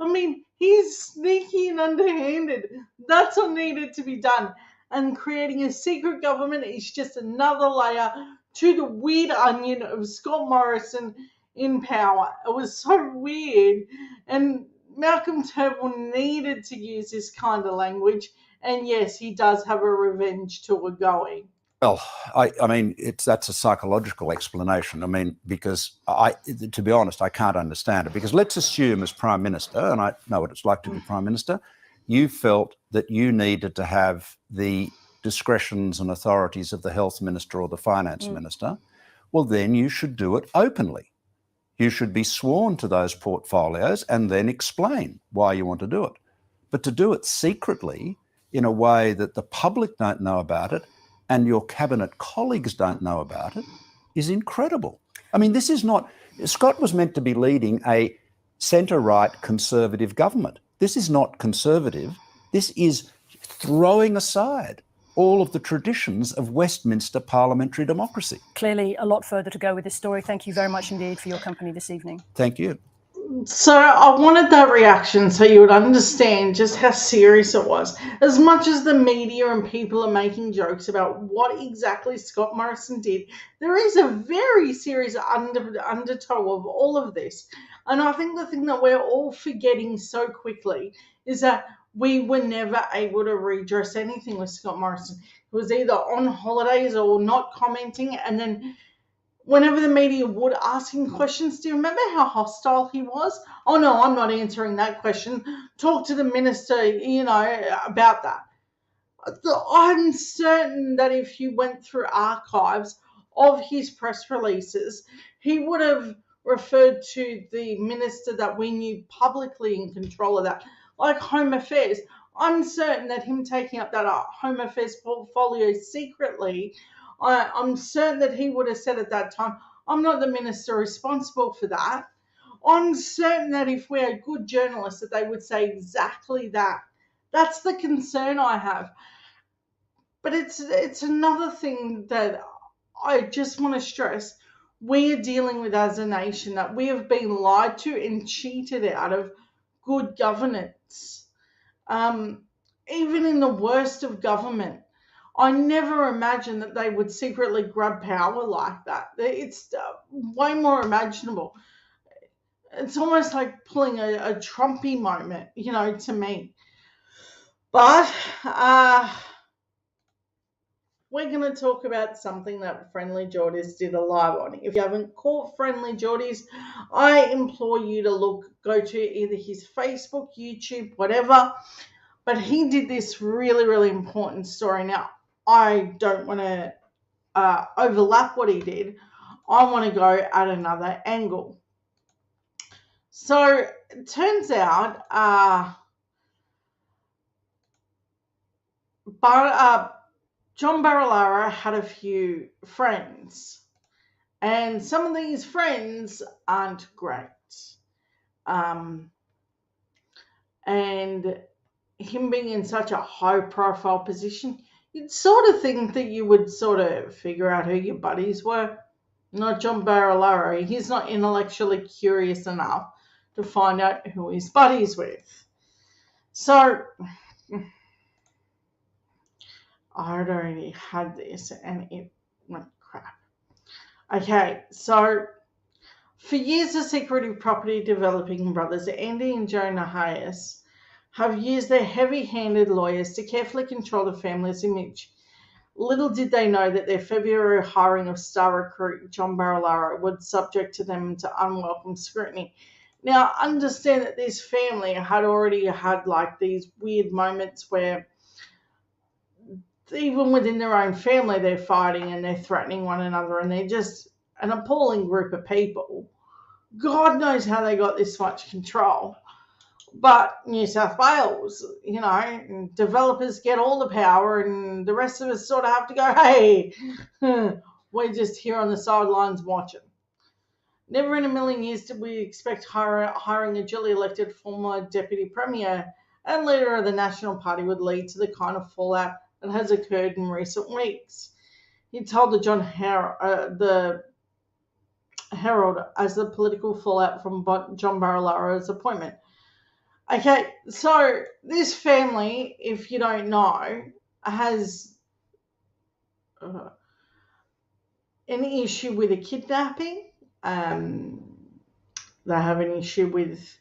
I mean, he's sneaky and underhanded. That's what needed to be done. And creating a secret government is just another layer to the weird onion of Scott Morrison in power. It was so weird. And Malcolm Turnbull needed to use this kind of language. And yes, he does have a revenge tour going. Well, I mean, that's a psychological explanation. I mean, because to be honest, I can't understand it. Because let's assume as Prime Minister, and I know what it's like to be Prime Minister, you felt that you needed to have the discretions and authorities of the Health Minister or the Finance Minister. Well, then you should do it openly. You should be sworn to those portfolios and then explain why you want to do it. But to do it secretly in a way that the public don't know about it and your cabinet colleagues don't know about it is incredible. I mean, this is not... Scott was meant to be leading a centre-right conservative government. This is not conservative. This is throwing aside all of the traditions of Westminster parliamentary democracy. Clearly a lot further to go with this story. Thank you very much indeed for your company this evening. Thank you. So I wanted that reaction so you would understand just how serious it was. As much as the media and people are making jokes about what exactly Scott Morrison did, there is a very serious undertow of all of this. And I think the thing that we're all forgetting so quickly is that we were never able to redress anything with Scott Morrison. He was either on holidays or not commenting, and then whenever the media would ask him questions, do you remember how hostile he was? Oh, no, I'm not answering that question. Talk to the minister, about that. I'm certain that if you went through archives of his press releases, he would have referred to the minister that we knew publicly in control of that, like Home Affairs. I'm certain that him taking up that Home Affairs portfolio secretly, I'm certain that he would have said at that time, I'm not the minister responsible for that. I'm certain that if we're good journalists, that they would say exactly that. That's the concern I have. But it's another thing that I just want to stress. We are dealing with as a nation that we have been lied to and cheated out of good governance. Even in the worst of government, I never imagined that they would secretly grab power like that. It's way more imaginable. It's almost like pulling a Trumpy moment, to me. But we're going to talk about something that Friendly Geordies did a live on. If you haven't caught Friendly Geordies, I implore you to go to either his Facebook, YouTube, whatever. But he did this really, really important story. Now, I don't want to overlap what he did. I want to go at another angle. So it turns out John Barilaro had a few friends, and some of these friends aren't great. And him being in such a high-profile position, you'd sort of think that you would sort of figure out who your buddies were. Not John Barilaro. He's not intellectually curious enough to find out who he's buddies with. So I'd already had this and it went crap. Okay, so for years the secretive property developing brothers Andy and Jonah Hayes have used their heavy-handed lawyers to carefully control the family's image. Little did they know that their February hiring of star recruit John Barilaro would subject to them to unwelcome scrutiny. Now, understand that this family had already had like these weird moments where even within their own family they're fighting and they're threatening one another, and they're just an appalling group of people. God knows how they got this much control. But New South Wales, developers get all the power and the rest of us sort of have to go, hey, we're just here on the sidelines watching. Never in a million years did we expect hiring a duly elected former Deputy Premier and leader of the National Party would lead to the kind of fallout that has occurred in recent weeks. He told the Herald as the political fallout from John Barilaro's appointment. Okay, so this family, if you don't know, has an issue with a kidnapping. They have an issue with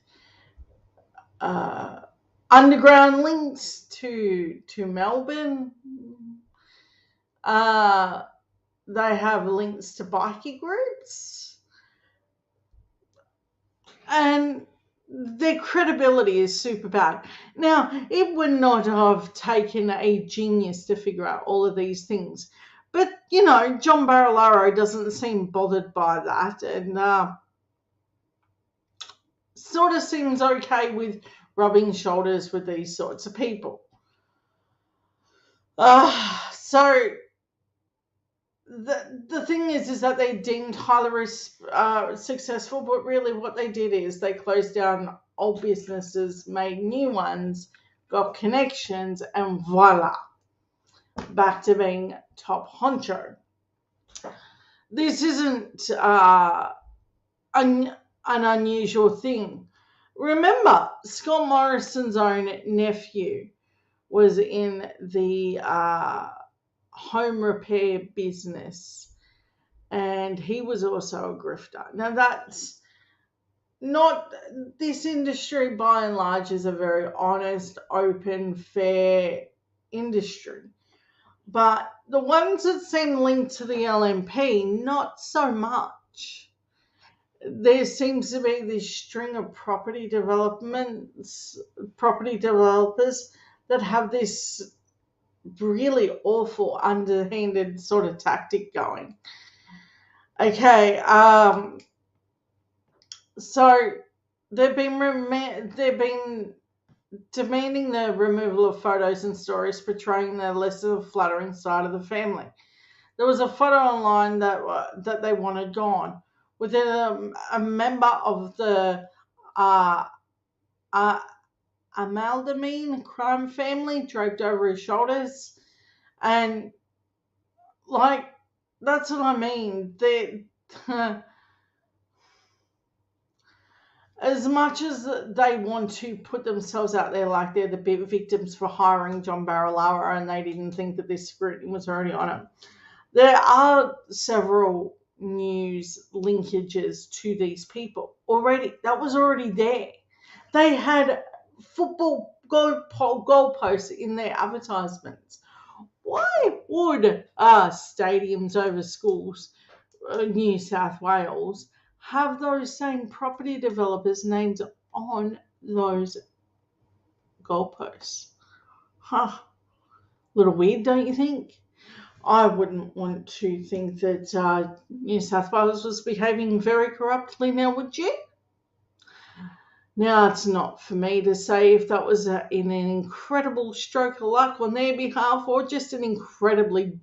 underground links to Melbourne. They have links to bikie groups, and their credibility is super bad. Now, it would not have taken a genius to figure out all of these things, but John Barilaro doesn't seem bothered by that, and sort of seems okay with rubbing shoulders with these sorts of people. So the thing is that they deemed highly successful, but really what they did is they closed down old businesses, made new ones, got connections, and voila, back to being top honcho. This isn't an unusual thing. Remember, Scott Morrison's own nephew was in the home repair business, and he was also a grifter. Now, that's not, this industry by and large is a very honest, open, fair industry, but the ones that seem linked to the LNP, not so much. There seems to be this string of property developers that have this really awful underhanded sort of tactic going. Okay, so they've been demanding the removal of photos and stories portraying the less flattering side of the family. There was a photo online that they wanted gone with a member of the Amalgamine crime family draped over his shoulders, and that's what I mean. As much as they want to put themselves out there like they're the victims for hiring John Barilaro and they didn't think that this scrutiny was already on it, there are several news linkages to these people already. That was already there. They had football goalposts in their advertisements. Why would Stadiums Over Schools, New South Wales, have those same property developers' names on those goalposts? Little weird, don't you think? I wouldn't want to think that New South Wales was behaving very corruptly now, would you? Now, it's not for me to say if that was in an incredible stroke of luck on their behalf or just an incredibly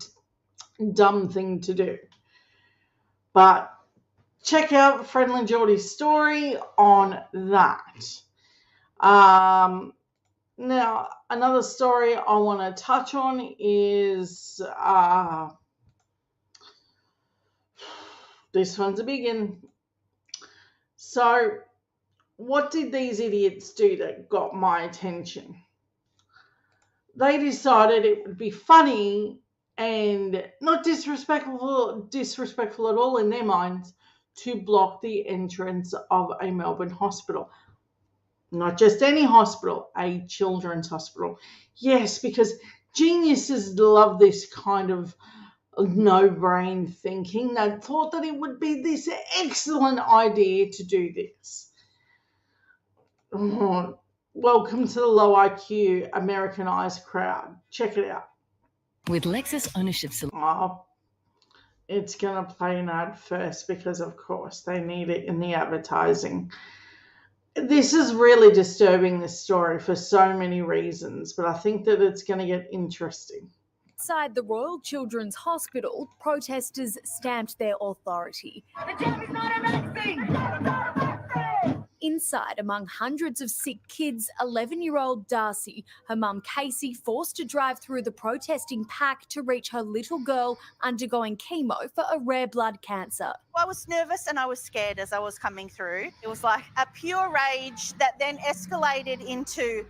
dumb thing to do. But check out Friendly Geordie's story on that. Now, another story I want to touch on is this one's a big one. So, what did these idiots do that got my attention? They decided it would be funny and not disrespectful at all in their minds to block the entrance of a Melbourne hospital. Not just any hospital, a children's hospital. Yes, because geniuses love this kind of no-brain thinking. They thought that it would be this excellent idea to do this. Welcome to the low IQ Americanized crowd. Check it out. With Lexus Ownership it's going to play an ad first because, of course, they need it in the advertising. This is really disturbing, this story, for so many reasons, but I think that it's going to get interesting. Outside the Royal Children's Hospital, protesters stamped their authority. The job is not a vaccine! inside among hundreds of sick kids, 11-year-old Darcy, her mum Casey, forced to drive through the protesting pack to reach her little girl undergoing chemo for a rare blood cancer. I was nervous and I was scared as I was coming through. It was like a pure rage that then escalated into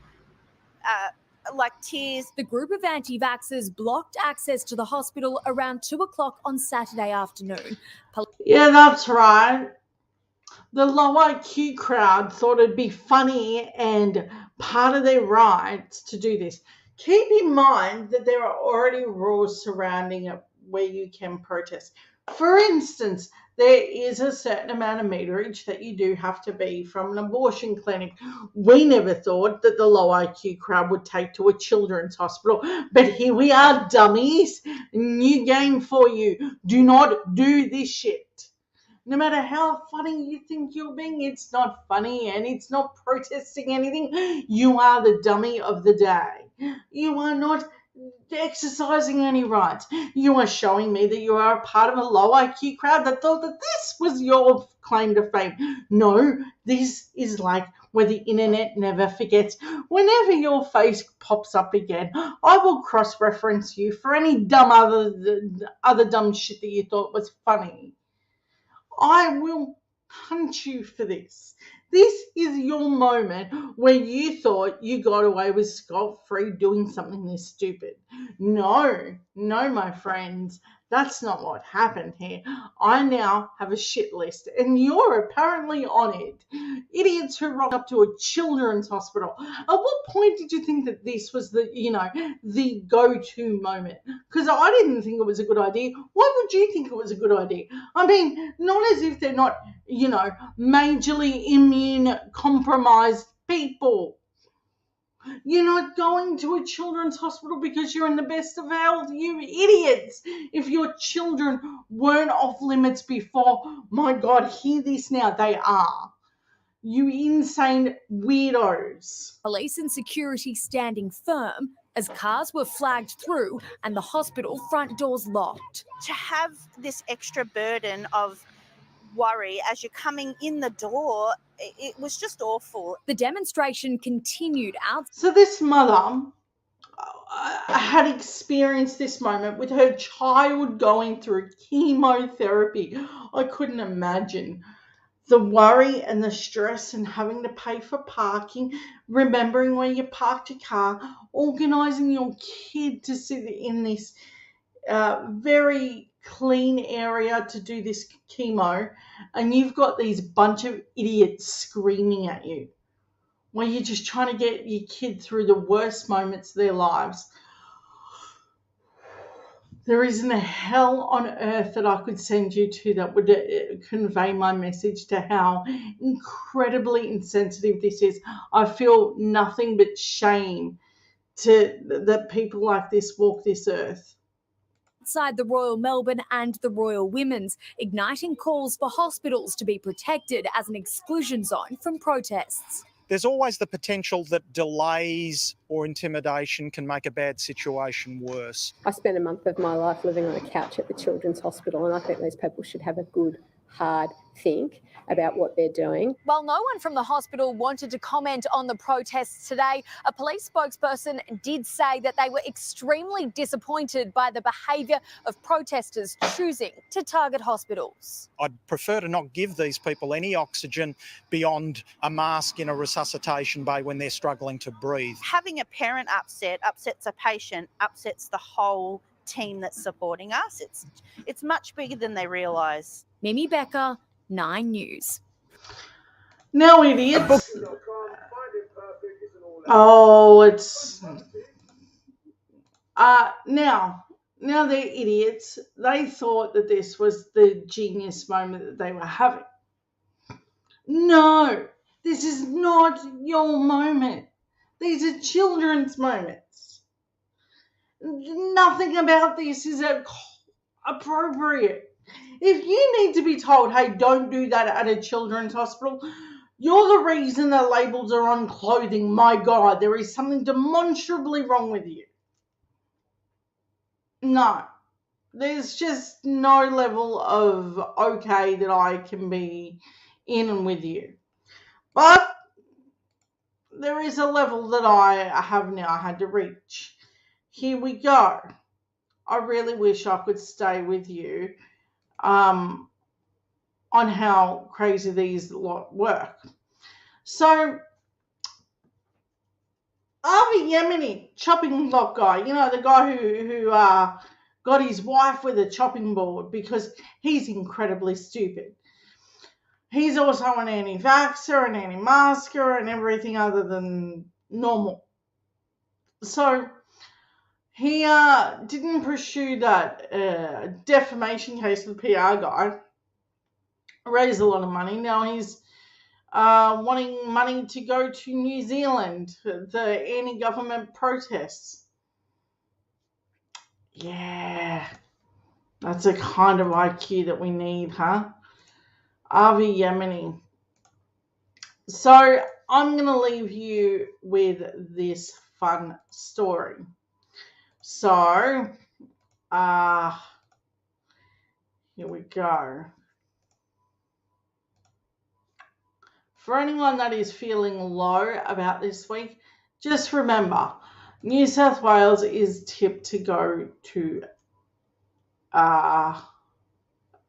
like tears. The group of anti-vaxxers blocked access to the hospital around 2 o'clock on Saturday afternoon. Yeah, that's right. The low IQ crowd thought it'd be funny and part of their rights to do this. Keep in mind that there are already rules surrounding it where you can protest. For instance, there is a certain amount of meterage that you do have to be from an abortion clinic. We never thought that the low IQ crowd would take to a children's hospital, but here we are, dummies. New game for you. Do not do this shit. No matter how funny you think you're being, it's not funny and it's not protesting anything. You are the dummy of the day. You are not exercising any rights. You are showing me that you are a part of a low IQ crowd that thought that this was your claim to fame. No, this is like where the internet never forgets. Whenever your face pops up again, I will cross-reference you for any other dumb shit that you thought was funny. I will punch you for this. This is your moment where you thought you got away with scot-free doing something this stupid. No, my friends, that's not what happened here. I now have a shit list, and you're apparently on it. Idiots who rock up to a children's hospital. At what point did you think that this was the go-to moment? Because I didn't think it was a good idea. Why would you think it was a good idea? I mean, not as if they're not, majorly immune compromised people. You're not going to a children's hospital because you're in the best of health, you idiots. If your children weren't off limits before, my God, hear this now, they are. You insane weirdos. Police and security standing firm as cars were flagged through and the hospital front doors locked. To have this extra burden of worry as you're coming in the door, it was just awful. The demonstration continued out. So this mother had experienced this moment with her child going through chemotherapy. I couldn't imagine the worry and the stress and having to pay for parking, remembering where you parked your car, organising your kid to sit in this very clean area to do this chemo, and you've got these bunch of idiots screaming at you while you're just trying to get your kid through the worst moments of their lives. There isn't a hell on earth that I could send you to that would convey my message to how incredibly insensitive this is. I feel nothing but shame that people like this walk this earth. Outside the Royal Melbourne and the Royal Women's, igniting calls for hospitals to be protected as an exclusion zone from protests. There's always the potential that delays or intimidation can make a bad situation worse. I spent a month of my life living on a couch at the Children's Hospital, and I think these people should have a good, hard think about what they're doing. While no one from the hospital wanted to comment on the protests today, a police spokesperson did say that they were extremely disappointed by the behaviour of protesters choosing to target hospitals. I'd prefer to not give these people any oxygen beyond a mask in a resuscitation bay when they're struggling to breathe. Having a parent upsets a patient, upsets the whole team that's supporting us. It's much bigger than they realise. Mimi Becker, 9 News. Now, idiots. Oh, it's... Now they're idiots. They thought that this was the genius moment that they were having. No, this is not your moment. These are children's moments. Nothing about this is appropriate. If you need to be told, hey, don't do that at a children's hospital, you're the reason the labels are on clothing. My God, there is something demonstrably wrong with you. No, there's just no level of okay that I can be in and with you. But there is a level that I have now had to reach. Here we go. I really wish I could stay with you on how crazy these lot work. So, Avi Yemeni, chopping block guy, you know, the guy who got his wife with a chopping board because he's incredibly stupid. He's also an anti-vaxxer, an anti-masker, and everything other than normal. So he didn't pursue that defamation case with the PR guy. Raised a lot of money. Now he's wanting money to go to New Zealand, the anti-government protests. Yeah, that's a kind of IQ that we need, huh? Avi Yemeni. So I'm going to leave you with this fun story. So, here we go. For anyone that is feeling low about this week, just remember, New South Wales is tipped to go to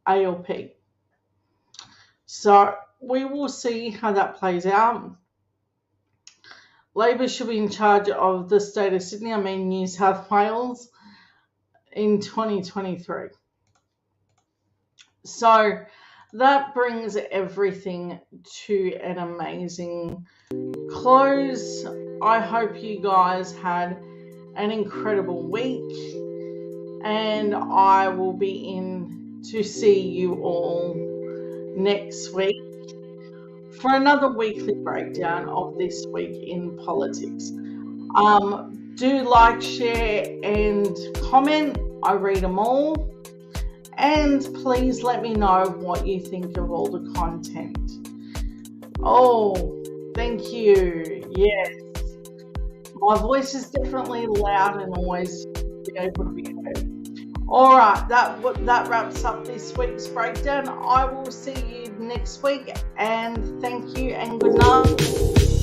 ALP. So we will see how that plays out. Labor should be in charge of the state of Sydney, New South Wales, in 2023. So that brings everything to an amazing close. I hope you guys had an incredible week, and I will be in to see you all next week for another weekly breakdown of this week in politics. Do like, share, and comment. I read them all. And please let me know what you think of all the content. Oh, thank you. Yes. My voice is definitely loud and always be able to be heard. All right, that wraps up this week's breakdown. I will see you next week, and thank you and good night.